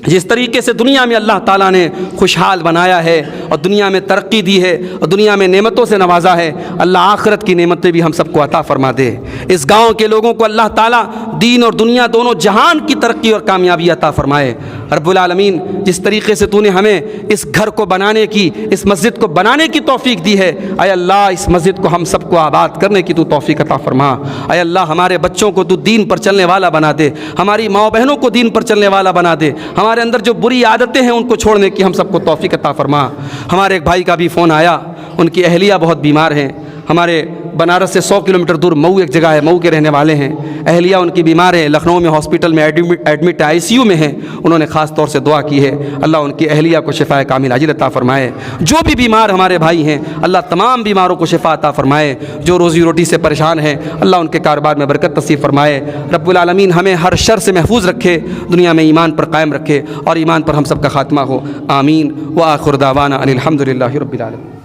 جس طریقے سے دنیا میں اللہ تعالیٰ نے خوشحال بنایا ہے اور دنیا میں ترقی دی ہے اور دنیا میں نعمتوں سے نوازا ہے، اللہ آخرت کی نعمتیں بھی ہم سب کو عطا فرما دے۔ اس گاؤں کے لوگوں کو اللہ تعالیٰ دین اور دنیا دونوں جہان کی ترقی اور کامیابی عطا فرمائے۔ رب العالمین جس طریقے سے تو نے ہمیں اس گھر کو بنانے کی، اس مسجد کو بنانے کی توفیق دی ہے، اے اللہ اس مسجد کو ہم سب کو آباد کرنے کی تو توفیق عطا فرما۔ اے اللہ ہمارے بچوں کو تو دین پر چلنے والا بنا دے، ہماری ماؤں بہنوں کو دین پر چلنے والا بنا دے، ہمارے اندر جو بری عادتیں ہیں ان کو چھوڑنے کی ہم سب کو توفیق عطا فرما۔ ہمارے ایک بھائی کا بھی فون آیا، ان کی اہلیہ بہت بیمار ہیں، ہمارے بنارس سے 100 کلومیٹر دور مئو ایک جگہ ہے، مئو کے رہنے والے ہیں، اہلیہ ان کی بیمار ہے، لکھنؤ میں ہاسپٹل میں ایڈمٹ ICU میں ہیں، انہوں نے خاص طور سے دعا کی ہے اللہ ان کی اہلیہ کو شفاء کامل عاجل عطا فرمائے۔ جو بھی بیمار ہمارے بھائی ہیں اللہ تمام بیماروں کو شفا عطا فرمائے، جو روزی روٹی سے پریشان ہیں اللہ ان کے کاروبار میں برکت نصیب فرمائے۔ رب العالمین ہمیں ہر شر سے محفوظ رکھے، دنیا میں ایمان پر قائم رکھے اور ایمان پر ہم سب کا خاتمہ ہو، آمین۔ وآخر دعوانا ان الحمد للہ رب العالمین۔